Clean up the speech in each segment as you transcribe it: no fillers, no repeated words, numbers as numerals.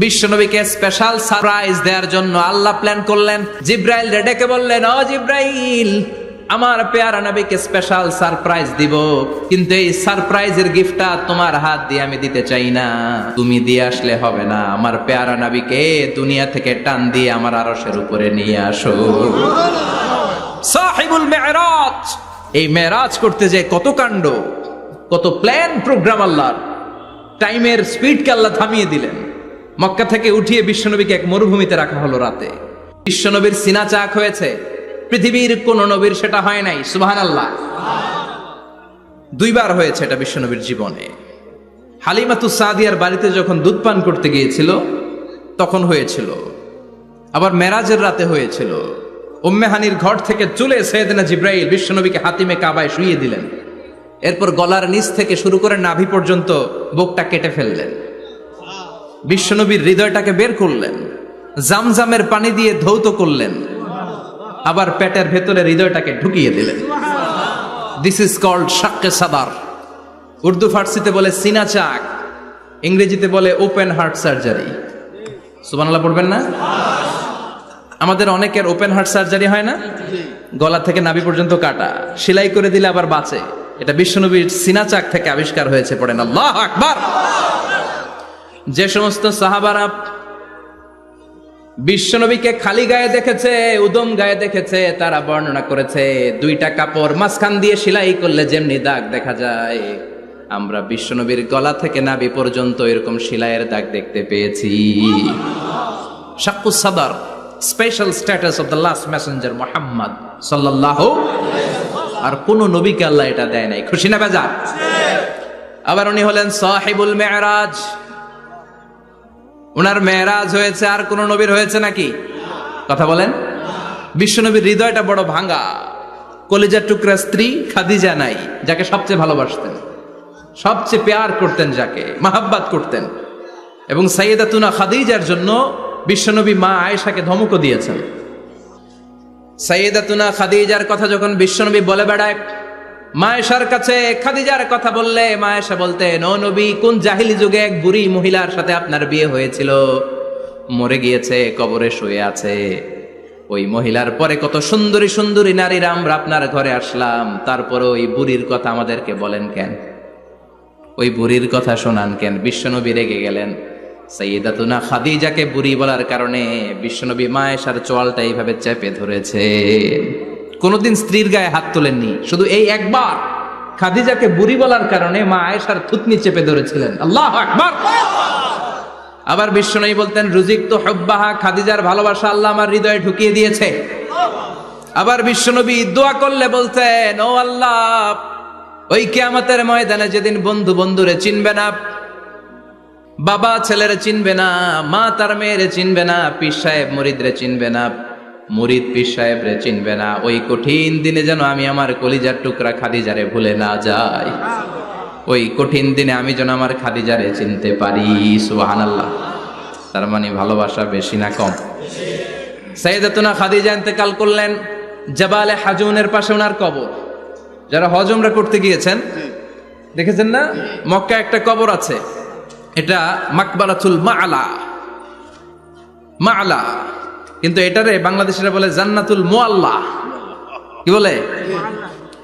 বিশ্বনবীকে special surprise দেওয়ার জন্য আল্লাহ প্ল্যান করলেন। জিব্রাইল ডেকে বললেন, ও জিব্রাইল, আমার পেয়ারা নবীকে স্পেশাল সারপ্রাইজ দিব, কিন্তু এই সারপ্রাইজের গিফটটা তোমার হাত দিয়ে আমি দিতে চাই না, তুমি দিয়ে আসলে হবে না। আমার পেয়ারা নবীকে দুনিয়া থেকে টান দিয়ে আমার আরশের উপরে নিয়ে আসো। সাহিবুল মেরাজ, এই মেরাজ করতে যে কত কাণ্ড, কত প্ল্যান প্রোগ্রাম আল্লাহর। টাইমের স্পিডকে আল্লাহ থামিয়ে দিলেন। মক্কা থেকে উঠিয়ে বিশ্বনবীকে এক মরুভূমিতে রাখা হলো রাতে। বিশ্বনবীর সিনা চাক হয়েছে, পৃথিবীর কোন নবীর সেটা হয় নাই। সুবহানাল্লাহ। দুইবার হয়েছে এটা বিশ্বনবীর জীবনে। হালিমাতুস সাদিয়ার বাড়িতে যখন দুধ পান করতে গিয়েছিল তখন হয়েছিল, আবার মেরাজের রাতে হয়েছিল। উম্মে হানির ঘর থেকে চলে সাইয়েদনা জিব্রাইল বিশ্বনবীকে হাতিমে কাবায় শুইয়ে দিলেন। এরপর গলার নিচ থেকে শুরু করে নাভি পর্যন্ত বুকটা কেটে ফেললেন। বিশ্বনবীর হৃদয়টাকে বের করলেন, জামজামের পানি দিয়ে ধৌত করলেন, আবার পেটের ভেতরে হৃদয়টাকে ঢুকিয়ে দিলেন। দিস ইজ কল্ড শাক্কে সাদার। উর্দু ফার্সিতে বলে সিনা চাক, ইংরেজিতে বলে ওপেন হার্ট সার্জারি। সুবহানাল্লাহ পড়বেন না? আমাদের অনেকের ওপেন হার্ট সার্জারি হয় না, গলা থেকে নাভি পর্যন্ত কাটা, সেলাই করে দিলে আবার বাঁচে। এটা বিশ্বনবীর সিনা চাক থেকে আবিষ্কার হয়েছে। পড়েন আল্লাহু আকবার। যে সমস্ত সাহাবারা বিশ্বনবীকে খালি গায়ে দেখেছে, উদম গায়ে দেখেছে, তারা বর্ণনা করেছে দুইটা কাপড় মাঝখান দিয়ে সেলাই করলে যেমনি দাগ দেখা যায়, আমরা বিশ্বনবীর গলা থেকে নাভি পর্যন্ত এরকম সেলাইয়ের দাগ দেখতে পেয়েছি। শাক্কুস সাদার, special status of the last Messenger Muhammad সাল্লাল্লাহু। আর কোন নবীকে আল্লাহ এটা দেয় নাই। খুশি না বেজার? আবার উনি হলেন সাহিবুল মেরাজ। উনার মেরাজ হয়েছে, আর কোন নবীর হয়েছে নাকি? কথা বলেন। বিশ্বনবীর হৃদয়টা বড় ভাঙা, কলিজার টুকরা স্ত্রী খাদিজা নাই, যাকে সবচেয়ে ভালোবাসতেন, সবচেয়ে প্যার করতেন, যাকে মাহাব্বাত করতেন। এবং সাইয়েদাতুনা খাদিজার জন্য বিশ্বনবী মা আয়েশাকে ধমকও দিয়েছেন। সাইয়েদাতুনা খাদিজার কথা যখন বিশ্বনবী বলে বেড়ায় মা আয়েশার কাছে, খাদিজার কথা বললে মা আয়েশা বলতেন, ও নবী, কোন জাহিলি যুগে এক বুড়ি মহিলার সাথে আপনার বিয়ে হয়েছিল, মরে গিয়েছে, কবরে শুয়ে আছে। ওই মহিলার পরে কত সুন্দরী সুন্দরী নারীরা আমরা আপনার ঘরে আসলাম, তারপরে ওই বুড়ির কথা আমাদেরকে বলেন কেন, ওই বুড়ির কথা শোনান কেন? বিশ্বনবী রেগে গেলেন। সাইয়েদাতুনা খাদিজাকে বুড়ি বলার কারণে বিশ্বনবী মা আয়েশার চোয়ালটা এইভাবে চেপে ধরেছে। কোনদিন স্ত্রীর গায়ে হাত তোলেননি, শুধু এই একবার খাদিজাকে বুড়ি বলার কারণে মা আয়েশার থুতনি চেপে ধরেছিলেন। আল্লাহু আকবার। আবার বিশ্বনবী বলতেন, রুজিকতু হুব্বাহা, খাদিজার ভালোবাসা আল্লাহ আমার হৃদয়ে ঢুকিয়ে দিয়েছে। আবার বিশ্বনবী দোয়া করলে বলতেন, ও আল্লাহ, ওই কিয়ামতের ময়দানে যেদিন বন্ধু বন্ধুরে চিনবে না, বাবা ছেলেরে চিনবে না, মা তার মেয়েরে চিনবে না, পীর সাহেব মুরিদরে চিনবে না, মুরিদ পীর সাহেবরে চিনবে না, ওই কঠিন দিনে যেন আমি আমার কলিজার টুকরা খাদিজারে ভুলে না যাই। ওই কঠিন দিনে আমি যেন আমার খাদিজারে চিনতে পারি। সুবহানাল্লাহ। তার মানে ভালোবাসা বেশি না কম? সাইয়েদাতুনা খাদিজা ইন্তেকাল করলেন। জাবালে হাজুনের পাশে ওনার কবর। যারা হজ উমরা করতে গিয়েছেন দেখেছেন না, মক্কা একটা কবর আছে, এটা মাকবারাতুল মাআলা। মাআলা, কিন্তু এটারে বাংলাদেশিরা বলে জান্নাতুল মুআল্লা। কি বলে?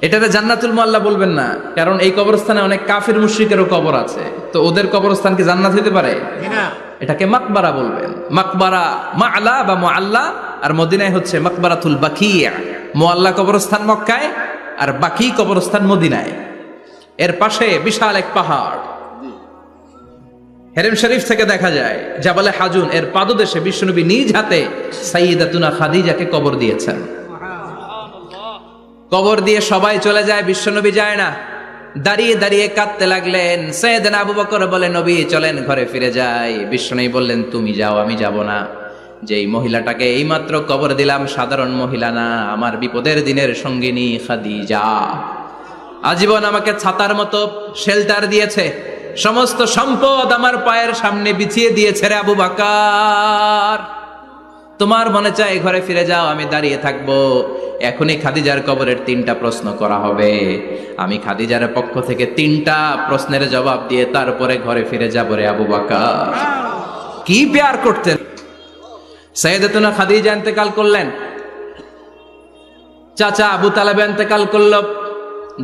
এটারে জান্নাতুল মুআল্লা বলবেন না, কারণ এই কবরস্থানে অনেক কাফির মুশরিকেরও কবর আছে, তো ওদের কবরস্থান কি জান্নাত হতে পারে? এটাকে মাকবারা বলবেন। মাকবারা মাআলা বা মুআল্লা, আর মদিনায় হচ্ছে মাকবারাতুল বাকিয়া। মুআল্লা কবরস্থান মক্কায়, আর বাকি কবরস্থান মদিনায়। এর পাশে বিশাল এক পাহাড়, হেরেম শরীফ থেকে দেখা যায় জাবালে হাজুন, এর পাদদেশে বিশ্বনবী নিজ হাতে সাইয়েদাতুনা খাদিজাকে কবর দিয়েছেন। কবর দিয়ে সবাই চলে যায়, বিশ্বনবী যায় না। দাঁড়িয়ে দাঁড়িয়ে কাঁদতে লাগলেন। সাইয়েদনা আবু বকর বলে, নবী চলেন ঘরে ফিরে যাই। বিশ্বনবী বললেন, তুমি যাও, আমি যাব না। যেই মহিলাটাকে এইমাত্র কবর দিলাম সাধারণ মহিলা না, আমার বিপদের দিনের সঙ্গিনী খাদিজা। আজীবন আমাকে ছাতার মতো শেল্টার দিয়েছে, সমস্ত সম্পদ আমার পায়ের সামনে বিছিয়ে দিয়েছে রে আবু বকর। তোমার মনে চায় ঘরে ফিরে যাও, আমি দাঁড়িয়ে থাকবো। এখনই খাদিজার কবরের 3টা প্রশ্ন করা হবে, আমি খাদিজার পক্ষ থেকে 3টা প্রশ্নের জবাব দিয়ে তারপরে ঘরে ফিরে যাবো রে আবু বকর। কি প্যার করতেন। সাইয়েদাতুনা খাদিজা ইন্তেকাল করলেন, চাচা আবু তালেব ইন্তেকাল করলো।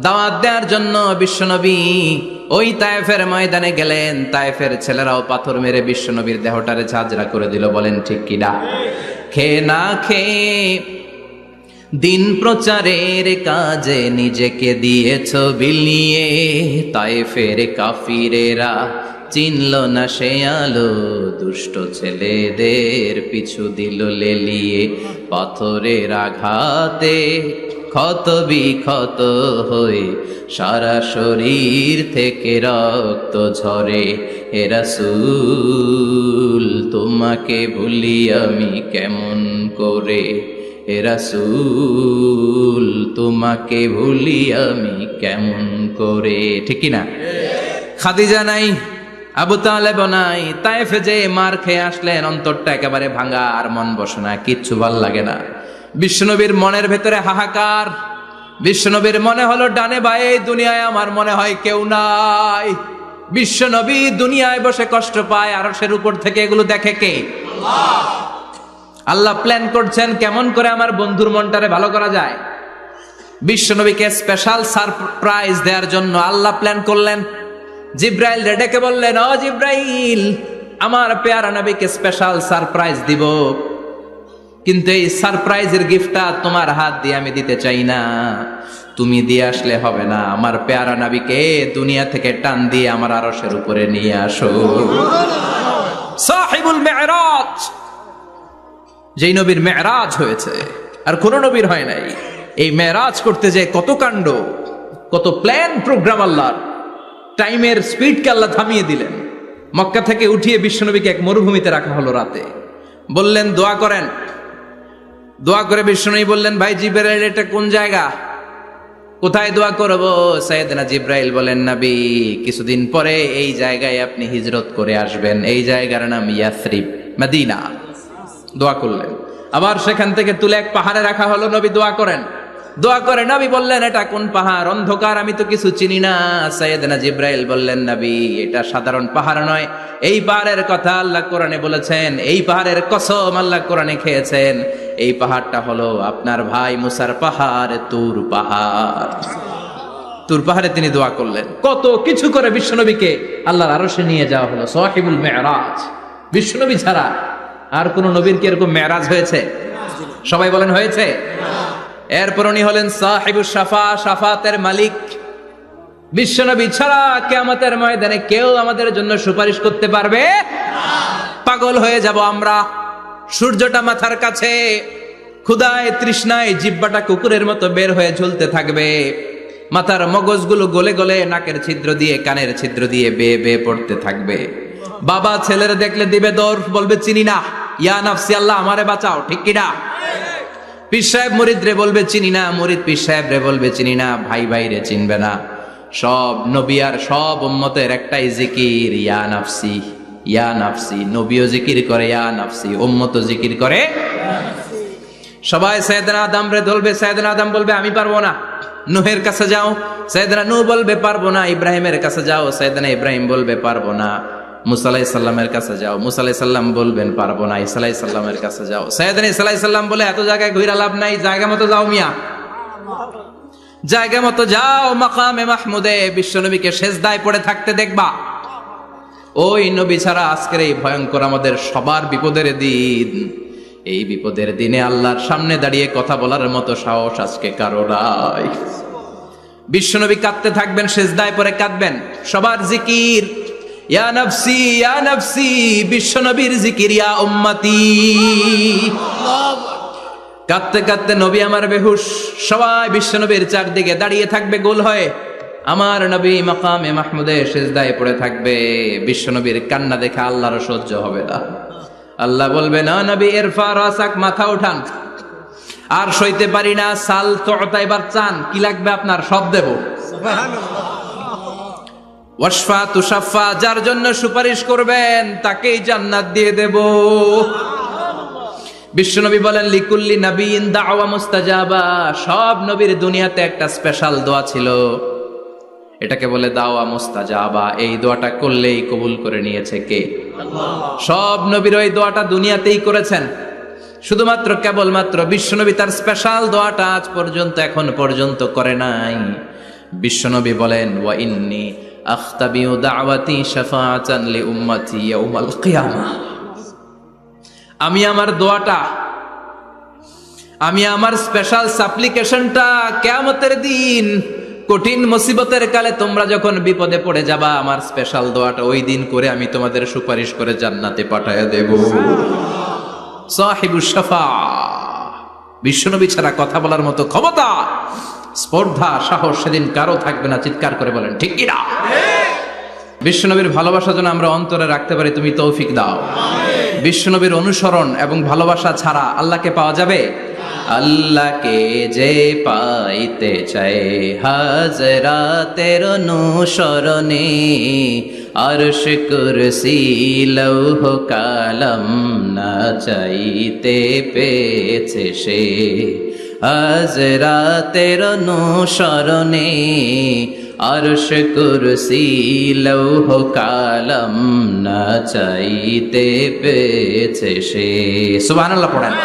দাওয়াত দেওয়ার জন্য বিশ্বনবী ওই তায়েফের ময়দানে গেলেন। তায়েফের ছেলেরাও পাথর মেরে বিশ্বনবীর দেহটারে ঝাঁঝরা করে দিল। বলেন ঠিক কিনা? খেয়ে না খেয়ে দিন প্রচারের কাজে নিজেকে দিয়েছ বিলিয়ে, তায়েফের কাফিরেরা চিনল না সে আলো, দুষ্ট ছেলেদের পিছু দিল লেলিয়ে। পাথরের আঘাতে ক্ষত বিক্ষত হয়ে সারা শরীর থেকে রক্ত ঝরে। হে রাসূল তোমাকে ভুলি আমি কেমন করে, হে রাসূল তোমাকে ভুলি আমি কেমন করে। ঠিক কি না? খাদিজা নাই, আবু তালেব নাই, তায়েফে যে মার খেয়ে আসলেন, অন্তরটা একেবারে ভাঙা, আর মন বসে না, কিচ্ছু ভাল লাগে না। বিশ্বনবীর মনের ভেতরে হাহাকার। বিশ্বনবীর মনে হলো ডানে বায়ে দুনিয়ায় আমার মনে হয় কেউ নাই। বিশ্বনবী দুনিয়ায় বসে কষ্ট পায়, আরশের উপর থেকে এগুলো দেখে কে? আল্লাহ প্ল্যান করছেন কেমন করে আমার বন্ধুর মনটারে ভালো করা যায়। বিশ্বনবীকে স্পেশাল সারপ্রাইজ দেওয়ার জন্য আল্লাহ প্ল্যান করলেন। জিব্রাইল ডেকে বললেন, ও জিব্রাইল, আমার পেয়ারা নবীকে স্পেশাল সারপ্রাইজ দিব, কিন্তু এই সারপ্রাইজের গিফটটা তোমার হাত দিয়ে আমি দিতে চাই না, তুমি দিয়ে আসলে হবে না। আমার পেয়ারা নবীকে দুনিয়া থেকে টান দিয়ে আমার আরশের উপরে নিয়ে আসো। সাহিবুল মেরাজ, যেই নবীর মেরাজ হয়েছে আর কোন নবীর হয় নাই। এই মেরাজ করতে যে কত কাণ্ড, কত প্ল্যান প্রোগ্রাম আল্লাহর। টাইমের স্পিডকে আল্লাহ থামিয়ে দিলেন। মক্কা থেকে উঠিয়ে বিশ্বনবীকে এক মরুভূমিতে রাখা হলো রাতে। বললেন দোয়া করেন। দোয়া করে বিশ্বনবী বললেন, ভাই জিব্রাইল, এটা কোন জায়গা, কোথায় দোয়া করব? সাইয়েদনা জিব্রাইল বলেন, নবী কিছুদিন পরে এই জায়গায় আপনি হিজরত করে আসবেন, এই জায়গার নাম ইয়াসরিব, মদিনা। দোয়া করলেন। আবার সেখান থেকে তুলে এক পাহাড়ে রাখা হলো, নবী দোয়া করেন। দোয়া করে নবী বললেন, এটা কোন পাহাড়? অন্ধকার, আমি তো কিছু চিনি না। সাইয়েদনা জিব্রাইল বললেন, নবী এটা সাধারণ পাহাড় নয়, এই পাহাড়ের কথা আল্লাহ কোরআনে বলেছেন, এই পাহাড়ের কসম আল্লাহ কোরআনে খেয়েছেন। এই পাহাড়টা হলো আপনার ভাই মুসার পাহাড়, তুর পাহাড়। তুর পাহাড়ে তিনি দোয়া করলেন। কত কিছু করে বিশ্বনবীকে আল্লাহর আরশে নিয়ে যাওয়া হলো। সাহিবুল মেরাজ। বিশ্বনবী ছাড়া আর কোন নবীর কি এরকম মেরাজ হয়েছে? সবাই বলেন হয়েছে। এরপর উনি হলেন সাহিবুস শাফা, শাফাতের মালিক। বিশ্বনবী ছাড়া কিয়ামতের ময়দানে কেউ আমাদের জন্য সুপারিশ করতে পারবে না। পাগল হয়ে যাব আমরা। সূর্যটা মাথার কাছে, ক্ষুধায় তৃষ্ণায় জিহ্বাটা কুকুরের মতো বের হয়ে ঝুলতে থাকবে। মাথার মগজগুলো গলে গলে নাকের ছিদ্র দিয়ে, কানের ছিদ্র দিয়ে বেয়ে বেয়ে পড়তে থাকবে। বাবা ছেলেরা দেখলে দিবে দৌড়, বলবে চিনি না, ইয়া নাফসি, আল্লাহ আমারে বাঁচাও। ঠিক কিনা? পীর সাহেব মুরিদ রে বলবে চিনি না, মুরিদ পীর সাহেব রে বলবে চিনি না, ভাই ভাই রে চিনবে না। সব নবী আর সব উম্মতের একটাই জিকির, ইয়া নাফসি, ইয়া নাফসি। নবীও জিকির করে ইয়া নাফসি, উম্মতও জিকির করে। সবাই সাইয়েদনা আদম রে ধরবে, সাইয়েদনা আদম বলবে আমি পারবো না। নূহের কাছে যাও, সাইয়েদনা নূহ বলবে পারবো না। ইব্রাহিমের কাছে যাও, সাইয়েদনা ইব্রাহিম বলবে পারবো না। মুসা আলাইহিস সালামের কাছে যাও, মুসা আলাইহিস সালাম বলবেন পারবো না। ঈসা আলাইহিস সালামের কাছে যাও, সাইয়েদনা ঈসা আলাইহিস সালাম বলে এত জায়গায় ঘুরে লাভ নাই, জায়গা মতো যাও মিয়া, জায়গা মতো যাও। মাকামে মাহমুদে বিশ্বনবীকে সেজদায় পড়ে থাকতে দেখবা। ওই নবী ছাড়া আজকের এই ভয়ঙ্কর আমাদের সবার বিপদের দিন। এই বিপদের দিনে আল্লাহর সামনে দাঁড়িয়ে কথা বলার মতো সাহস আজকে কারো নাই। বিশ্বনবী কাঁদতে থাকবেন, সেজদায় পড়ে কাঁদবেন। সবার জিকির ইয়া নাফসি, ইয়া নাফসি। বিশ্বনবীর জিকির ইয়া উম্মতি। কাঁদতে কাঁদতে নবী আমার বেহুশ। সবাই বিশ্বনবীর চারদিকে দাঁড়িয়ে থাকবে গোল হয়ে। আমার নবী মাকামে মাহমুদে সেজদায় পড়ে থাকবে। বিশ্বনবীর কান্না দেখে আল্লাহর সহ্য হবে না। আল্লাহ বলবে, না নবী ইরফা রাসাক, মাথা উঠান, আর সইতে পারি না। সাল তুতা, এবার চান, কি লাগবে আপনার সব দেব। ওয়াশফা তুশাফা, যার জন্য সুপারিশ করবেন তাকেই জান্নাত দিয়ে দেব। বিশ্বনবী বলেন, লিকুল্লি নবিয়্যিন দাওয়া মুস্তাজাবা। সব নবীর দুনিয়াতে একটা স্পেশাল দোয়া ছিল। এটাকে বলে দাওয়া মুস্তাজাবা। এই দোয়াটা করলেই কবুল করে নিয়েছে কে? সব নবীর ওই দোয়াটা দুনিয়াতেই করেছেন, শুধুমাত্র কেবলমাত্র বিশ্বনবী তার স্পেশাল দোয়াটা আজ পর্যন্ত এখন পর্যন্ত করে নাই। বিশ্বনবী বলেন, ওয়া ইন্নী আখতাবিউ দাওয়াতি শাফাআতান লি উম্মতি ইয়াউমাল কিয়ামাহ। আমি আমার দোয়াটা, আমি আমার স্পেশাল সাপ্লিকেশনটা কিয়ামতের দিন কঠিন মুসিবতের কালে তোমরা যখন বিপদে পড়ে যাবা, আমার স্পেশাল দোয়াটা ওই দিন করে আমি তোমাদের সুপারিশ করে জান্নাতে পাঠায়া দেব। সাহিবুশ শাফা, বিশ্বনবী ছাড়া কথা বলার মতো ক্ষমতা, স্পর্ধা, সাহস সেদিন কারো থাকবে না। চিৎকার করে বলেন ঠিক কিনা? বিশ্বনবীর ভালোবাসা যেন আমরা অন্তরে রাখতে পারি, তুমি তৌফিক দাও। বিশ্বনবীর অনুসরণ এবং ভালোবাসা ছাড়া আল্লাহকে পাওয়া যাবে? আল্লাহকে যে পাইতে চায় হাজরাতের অনুসরণে, আরশ কুরসি লৌহ কালাম না চাইতে পেয়েছে সে। হাজরাতের অনুসরণে, আরশ কুরসি লৌহ কালাম না চাইতে পেয়েছে সে। সুবহানাল্লাহ পড়েন।